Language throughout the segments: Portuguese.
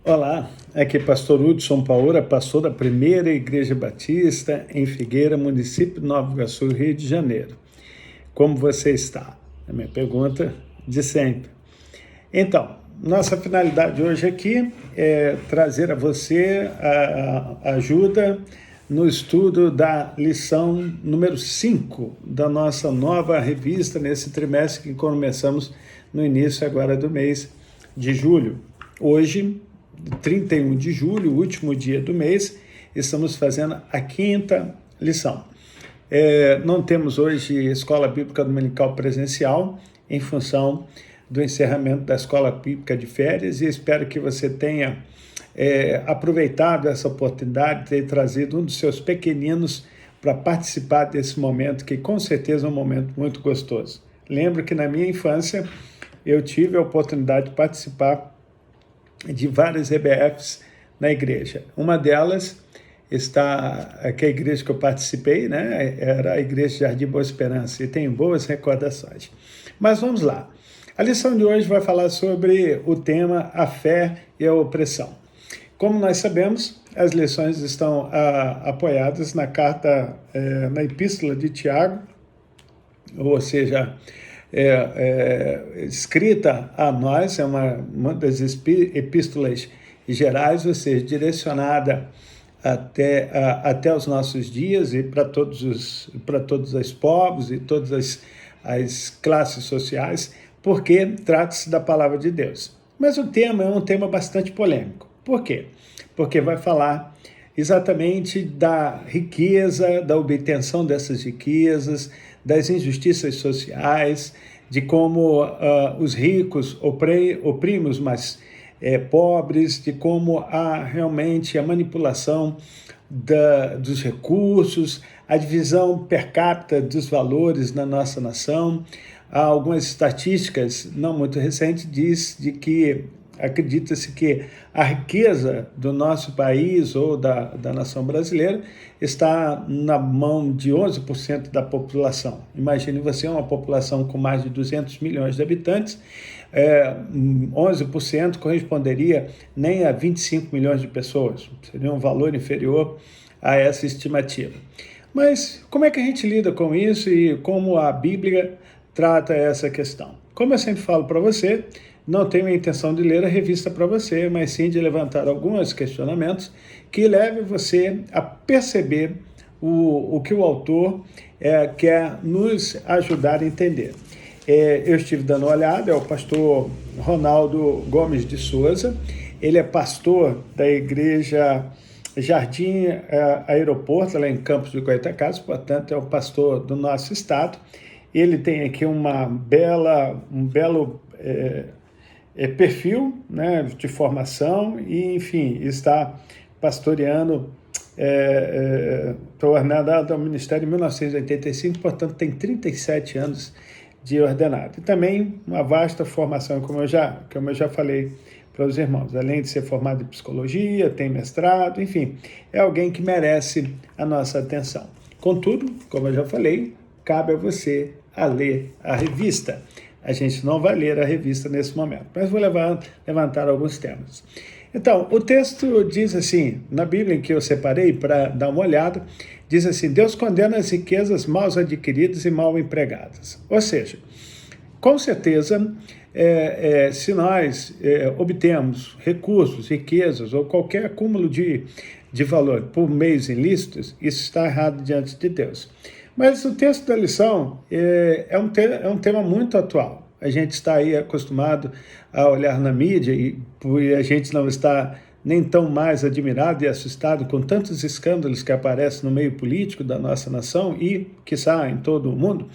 Olá, aqui é pastor Hudson Paola, pastor da Primeira Igreja Batista em Figueira, município de Nova Iguaçu, Rio de Janeiro. Como você está? É a minha pergunta de sempre. Então, nossa finalidade hoje aqui é trazer a você a ajuda no estudo da lição número 5 da nossa nova revista nesse trimestre que começamos no início agora do mês de julho. Hoje, 31 de julho, último dia do mês, estamos fazendo a 5ª lição. Não temos hoje escola bíblica dominical presencial, em função do encerramento da escola bíblica de férias, e espero que você tenha aproveitado essa oportunidade de ter trazido um dos seus pequeninos para participar desse momento, que com certeza é um momento muito gostoso. Lembro que na minha infância eu tive a oportunidade de participar de várias EBFs na igreja. Uma delas está, que é a igreja que eu participei, né, era a Igreja Jardim Boa Esperança, e tenho boas recordações. Mas vamos lá. A lição de hoje vai falar sobre o tema a fé e a opressão. Como nós sabemos, as lições estão apoiadas na carta, na epístola de Tiago, ou seja, escrita a nós, é uma das epístolas gerais, ou seja, direcionada até os nossos dias e para todos os povos e todas as classes sociais, porque trata-se da palavra de Deus. Mas o tema é um tema bastante polêmico. Por quê? Porque vai falar exatamente da riqueza, da obtenção dessas riquezas, das injustiças sociais, de como os ricos oprimem os mais pobres, de como há realmente a manipulação dos recursos, a divisão per capita dos valores na nossa nação. Há algumas estatísticas não muito recentes diz de que acredita-se que a riqueza do nosso país ou da nação brasileira está na mão de 11% da população. Imagine você uma população com mais de 200 milhões de habitantes, 11% corresponderia nem a 25 milhões de pessoas, seria um valor inferior a essa estimativa. Mas como é que a gente lida com isso e como a Bíblia trata essa questão? Como eu sempre falo para você, não tenho a intenção de ler a revista para você, mas sim de levantar alguns questionamentos que levem você a perceber o que o autor quer nos ajudar a entender. Eu estive dando uma olhada, é o pastor Ronaldo Gomes de Souza, ele é pastor da igreja Jardim Aeroporto, lá em Campos do Goytacazes, portanto é o pastor do nosso estado. Ele tem aqui um belo perfil, né, de formação e, enfim, está pastoreando, ordenado ao ministério em 1985, portanto tem 37 anos de ordenado. E também uma vasta formação, como eu já falei para os irmãos, além de ser formado em psicologia, tem mestrado, enfim, é alguém que merece a nossa atenção. Contudo, como eu já falei, cabe a você a ler a revista. A gente não vai ler a revista nesse momento, mas vou levantar alguns temas. Então, o texto diz assim, na Bíblia em que eu separei para dar uma olhada, diz assim: Deus condena as riquezas mal adquiridas e mal empregadas. Ou seja, com certeza, se nós obtemos recursos, riquezas ou qualquer acúmulo de valor por meios ilícitos, isso está errado diante de Deus. Mas o texto da lição é um tema muito atual. A gente está aí acostumado a olhar na mídia e a gente não está nem tão mais admirado e assustado com tantos escândalos que aparecem no meio político da nossa nação e, quiçá, em todo o mundo,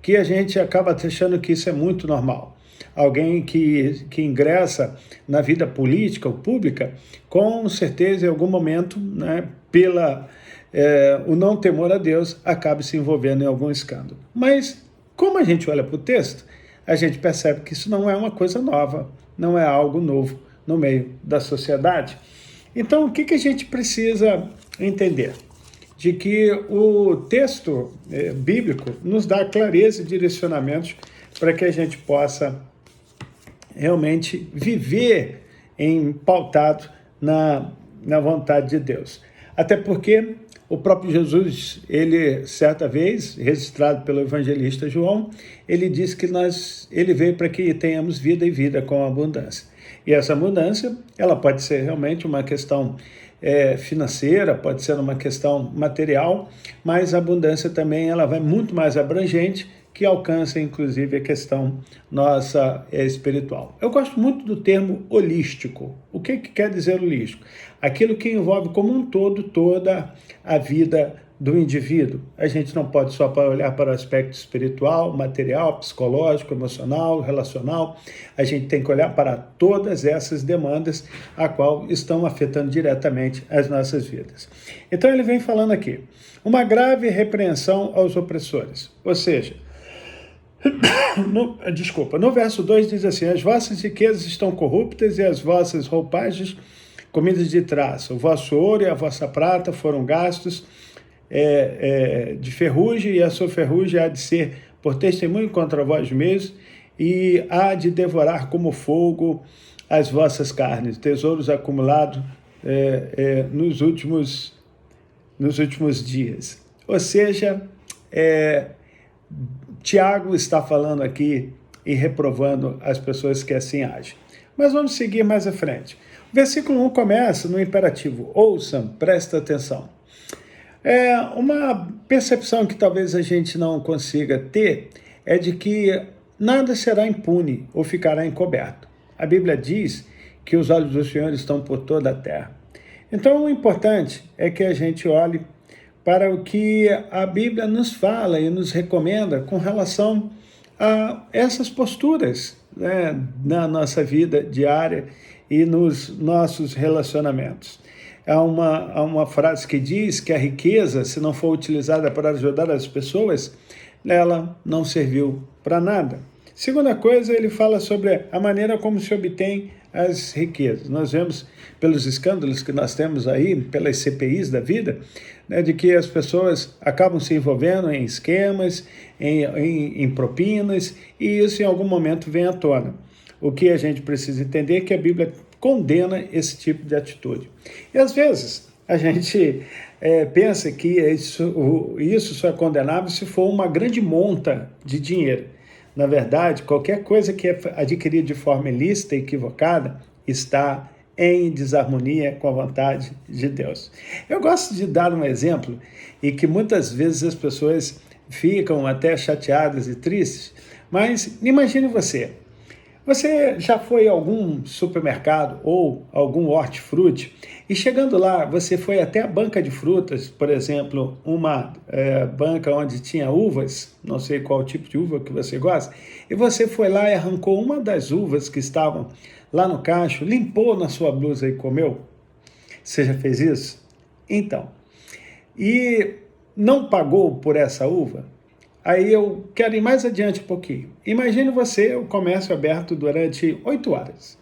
que a gente acaba achando que isso é muito normal. Alguém que ingressa na vida política ou pública, com certeza, em algum momento, né, o não temor a Deus, acaba se envolvendo em algum escândalo. Mas, como a gente olha para o texto, a gente percebe que isso não é uma coisa nova, não é algo novo no meio da sociedade. Então, o que a gente precisa entender? De que o texto bíblico nos dá clareza e direcionamentos para que a gente possa realmente viver pautado na vontade de Deus. Até porque o próprio Jesus, ele, certa vez, registrado pelo evangelista João, ele disse que ele veio para que tenhamos vida e vida com abundância. E essa abundância, ela pode ser realmente uma questão financeira, pode ser uma questão material, mas a abundância também ela vai muito mais abrangente, que alcança, inclusive, a questão nossa espiritual. Eu gosto muito do termo holístico. O que quer dizer holístico? Aquilo que envolve como um todo toda a vida do indivíduo. A gente não pode só olhar para o aspecto espiritual, material, psicológico, emocional, relacional. A gente tem que olhar para todas essas demandas a qual estão afetando diretamente as nossas vidas. Então ele vem falando aqui, uma grave repreensão aos opressores, ou seja, no verso 2 diz assim, as vossas riquezas estão corruptas e as vossas roupagens comidas de traça. O vosso ouro e a vossa prata foram gastos de ferrugem, e a sua ferrugem há de ser por testemunho contra vós mesmos, e há de devorar como fogo as vossas carnes, tesouros acumulados nos últimos dias. Ou seja, Tiago está falando aqui e reprovando as pessoas que assim agem. Mas vamos seguir mais à frente. O versículo 1 começa no imperativo, ouçam, presta atenção. Uma percepção que talvez a gente não consiga ter é de que nada será impune ou ficará encoberto. A Bíblia diz que os olhos do Senhor estão por toda a terra. Então, o importante é que a gente olhe para o que a Bíblia nos fala e nos recomenda com relação a essas posturas, né, na nossa vida diária e nos nossos relacionamentos. Há uma frase que diz que a riqueza, se não for utilizada para ajudar as pessoas, ela não serviu para nada. Segunda coisa, ele fala sobre a maneira como se obtém as riquezas. Nós vemos pelos escândalos que nós temos aí, pelas CPIs da vida, né, de que as pessoas acabam se envolvendo em esquemas, em propinas, e isso em algum momento vem à tona. O que a gente precisa entender é que a Bíblia condena esse tipo de atitude. E às vezes a gente pensa que isso só é condenável se for uma grande monta de dinheiro. Na verdade, qualquer coisa que é adquirida de forma ilícita e equivocada está em desarmonia com a vontade de Deus. Eu gosto de dar um exemplo e que muitas vezes as pessoas ficam até chateadas e tristes, mas imagine você já foi a algum supermercado ou algum hortifruti e chegando lá, você foi até a banca de frutas, por exemplo, uma banca onde tinha uvas, não sei qual tipo de uva que você gosta, e você foi lá e arrancou uma das uvas que estavam lá no cacho, limpou na sua blusa e comeu? Você já fez isso? Então, e não pagou por essa uva? Aí eu quero ir mais adiante um pouquinho. Imagine você, o comércio aberto durante 8 horas.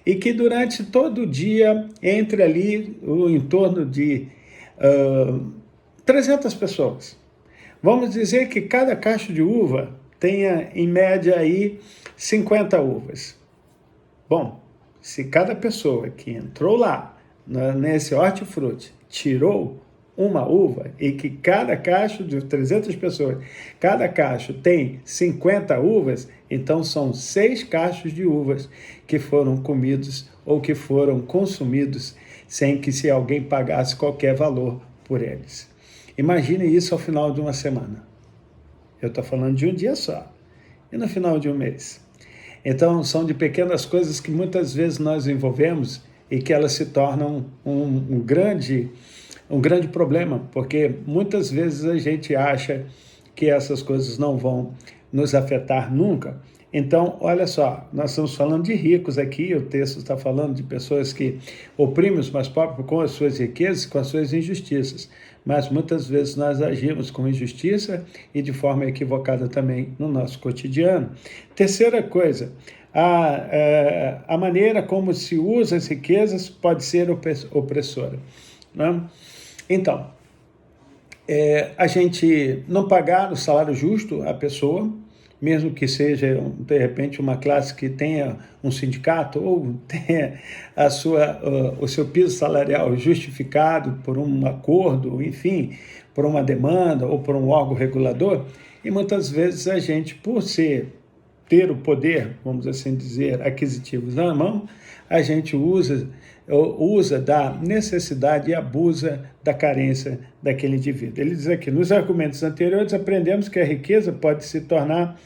E que durante todo o dia, entre ali em torno de 300 pessoas. Vamos dizer que cada cacho de uva tenha, em média, aí 50 uvas. Bom, se cada pessoa que entrou lá, nesse hortifruti, tirou uma uva e que cada cacho de 300 pessoas, cada cacho tem 50 uvas, então são 6 cachos de uvas que foram comidos ou que foram consumidos sem que se alguém pagasse qualquer valor por eles. Imagine isso ao final de uma semana. Eu estou falando de um dia só. E no final de um mês? Então, são de pequenas coisas que muitas vezes nós envolvemos e que elas se tornam um grande problema, porque muitas vezes a gente acha que essas coisas não vão nos afetar nunca. Então, olha só, nós estamos falando de ricos aqui, o texto está falando de pessoas que oprimem os mais pobres com as suas riquezas, com as suas injustiças, mas muitas vezes nós agimos com injustiça e de forma equivocada também no nosso cotidiano. Terceira coisa, a maneira como se usa as riquezas pode ser opressora, né? Então, a gente não pagar o salário justo à pessoa, mesmo que seja, de repente, uma classe que tenha um sindicato ou tenha o seu piso salarial justificado por um acordo, enfim, por uma demanda ou por um órgão regulador, e muitas vezes a gente, por ter o poder, vamos assim dizer, aquisitivo na mão, a gente usa da necessidade e abusa da carência daquele indivíduo. Ele diz aqui, nos argumentos anteriores aprendemos que a riqueza pode se tornar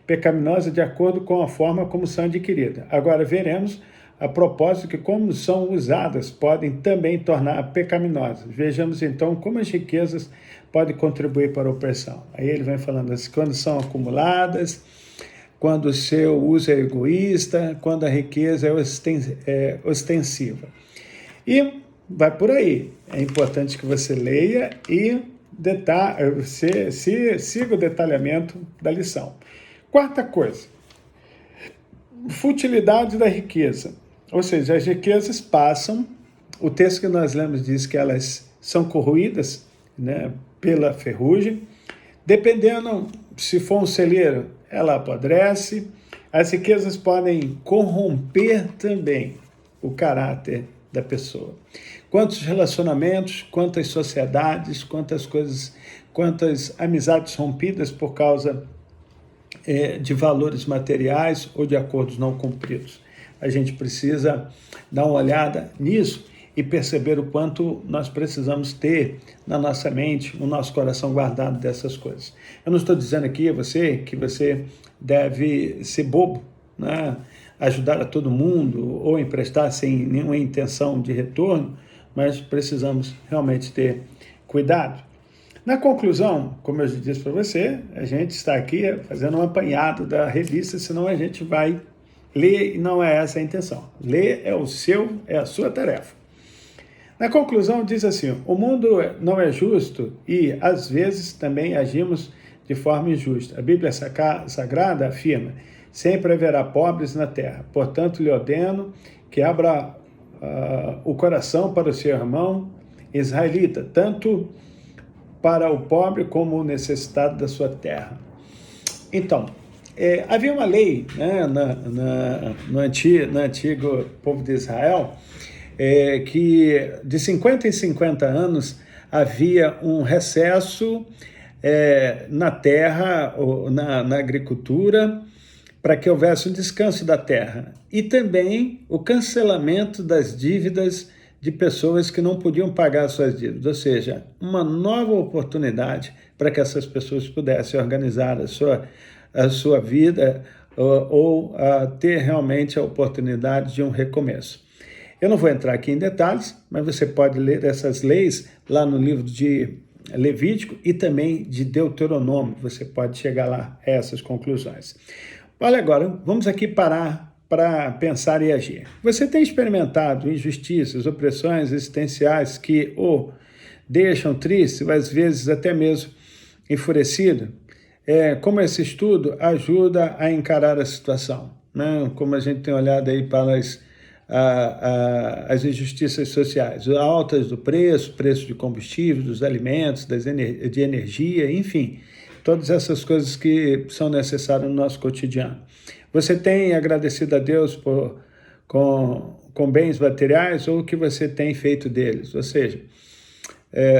pecaminosa de acordo com a forma como são adquiridas. Agora veremos a propósito que como são usadas podem também tornar pecaminosas. Vejamos então como as riquezas podem contribuir para a opressão. Aí ele vem falando assim, quando são acumuladas, quando o seu uso é egoísta, quando a riqueza é ostensiva. E vai por aí. É importante que você leia e siga o detalhamento da lição. Quarta coisa, futilidade da riqueza. Ou seja, as riquezas passam, o texto que nós lemos diz que elas são corroídas, né, pela ferrugem, dependendo, se for um celeiro, ela apodrece. As riquezas podem corromper também o caráter da pessoa. Quantos relacionamentos, quantas sociedades, quantas amizades rompidas por causa de valores materiais ou de acordos não cumpridos. A gente precisa dar uma olhada nisso e perceber o quanto nós precisamos ter na nossa mente, no nosso coração guardado dessas coisas. Eu não estou dizendo aqui a você que você deve ser bobo, né? Ajudar a todo mundo ou emprestar sem nenhuma intenção de retorno, mas precisamos realmente ter cuidado. Na conclusão, como eu já disse para você, a gente está aqui fazendo um apanhado da revista, senão a gente vai ler e não é essa a intenção. Ler é a sua tarefa. Na conclusão diz assim, o mundo não é justo e às vezes também agimos de forma injusta. A Bíblia Sagrada afirma, sempre haverá pobres na terra, portanto lhe ordeno que abra o coração para o seu irmão israelita, tanto para o pobre como o necessitado da sua terra. Então, havia uma lei, né, no antigo povo de Israel, que de 50 em 50 anos havia um recesso na terra, ou na agricultura, para que houvesse um descanso da terra. E também o cancelamento das dívidas de pessoas que não podiam pagar suas dívidas, ou seja, uma nova oportunidade para que essas pessoas pudessem organizar a sua vida ou ter realmente a oportunidade de um recomeço. Eu não vou entrar aqui em detalhes, mas você pode ler essas leis lá no livro de Levítico e também de Deuteronômio, você pode chegar lá a essas conclusões. Olha agora, vamos aqui parar para pensar e agir. Você tem experimentado injustiças, opressões existenciais que o deixam triste, às vezes até mesmo enfurecido? Como esse estudo ajuda a encarar a situação, né? Como a gente tem olhado aí para as injustiças sociais, altas do preço de combustível, dos alimentos, de energia, enfim, todas essas coisas que são necessárias no nosso cotidiano. Você tem agradecido a Deus com bens materiais ou o que você tem feito deles? Ou seja,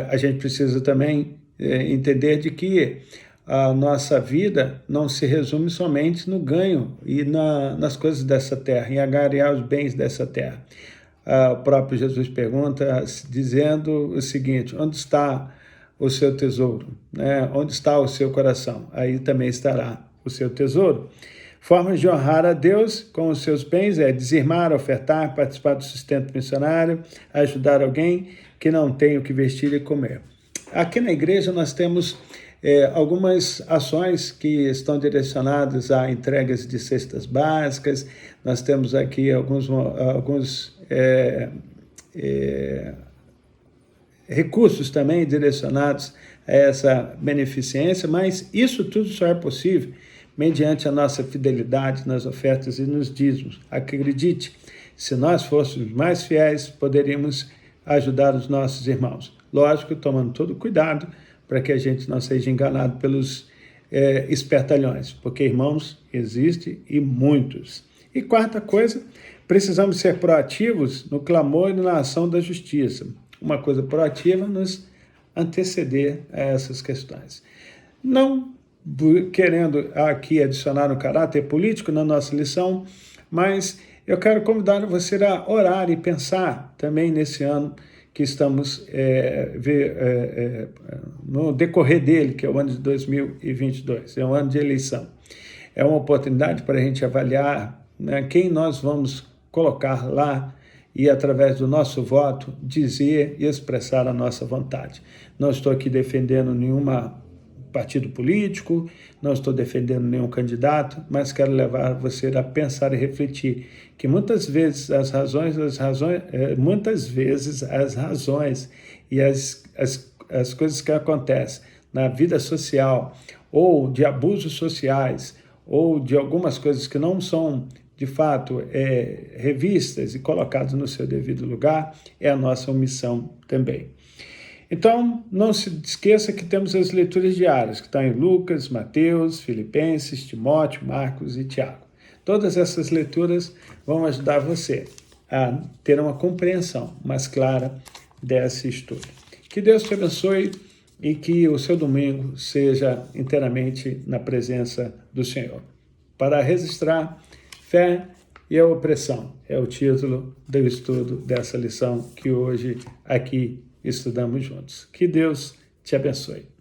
a gente precisa também entender de que a nossa vida não se resume somente no ganho e nas coisas dessa terra, em angariar os bens dessa terra. O próprio Jesus pergunta, dizendo o seguinte, onde está o seu tesouro? Né? Onde está o seu coração? Aí também estará o seu tesouro. Formas de honrar a Deus com os seus bens dizimar, ofertar, participar do sustento missionário, ajudar alguém que não tem o que vestir e comer. Aqui na igreja nós temos algumas ações que estão direcionadas a entregas de cestas básicas, nós temos aqui alguns recursos também direcionados a essa beneficência, mas isso tudo só é possível mediante a nossa fidelidade nas ofertas e nos dízimos. Acredite, se nós fôssemos mais fiéis, poderíamos ajudar os nossos irmãos. Lógico, tomando todo cuidado para que a gente não seja enganado pelos espertalhões, porque irmãos existem e muitos. E quarta coisa, precisamos ser proativos no clamor e na ação da justiça. Uma coisa proativa nos anteceder a essas questões. Não querendo aqui adicionar um caráter político na nossa lição, mas eu quero convidar você a orar e pensar também nesse ano que estamos no decorrer dele, que é o ano de 2022, é um ano de eleição. É uma oportunidade para a gente avaliar, né, quem nós vamos colocar lá e, através do nosso voto, dizer e expressar a nossa vontade. Não estou aqui defendendo nenhuma partido político, não estou defendendo nenhum candidato, mas quero levar você a pensar e refletir que muitas vezes as razões e as coisas que acontecem na vida social, ou de abusos sociais, ou de algumas coisas que não são, de fato, revistas e colocadas no seu devido lugar, é a nossa omissão também. Então, não se esqueça que temos as leituras diárias, que estão em Lucas, Mateus, Filipenses, Timóteo, Marcos e Tiago. Todas essas leituras vão ajudar você a ter uma compreensão mais clara desse estudo. Que Deus te abençoe e que o seu domingo seja inteiramente na presença do Senhor. Para registrar, fé e a opressão é o título do estudo dessa lição que hoje aqui estudamos juntos. Que Deus te abençoe.